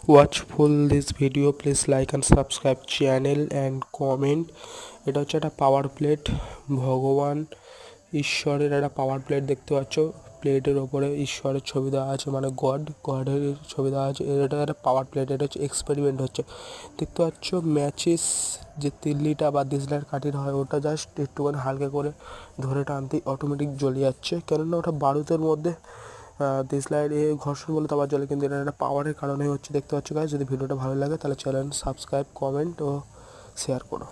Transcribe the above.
watch full this video, please like and subscribe channel and comment. এটা হচ্ছে একটা পাওয়ার plate, ভগবান ঈশ্বরের একটা পাওয়ার প্লেট দেখতে পাচ্ছ। প্লেটের ওপরে ঈশ্বরের ছবি দেওয়া আছে, মানে গডের ছবি দেওয়া আছে। এটা একটা পাওয়ার প্লেট, এটা হচ্ছে এক্সপেরিমেন্ট হচ্ছে দেখতে পাচ্ছ। ম্যাচিস যে তিল্লিটা বা দেশলাইয়ের কাঠিটা হয়, ওটা জাস্ট একটুখানি হালকা করে ধরে টানতেই অটোমেটিক জ্বলে যাচ্ছে, কেননা ওটা বারুদের মধ্যে দেশলাইয়ের ঘর্ষণ বলে তো আবার জ্বলে, কিন্তু এটা একটা পাওয়ারের কারণে হচ্ছে দেখতে পাচ্ছ গাইস। যদি ভিডিওটা ভালো লাগে তাহলে চ্যানেল সাবস্ক্রাইব, কমেন্ট ও শেয়ার করো।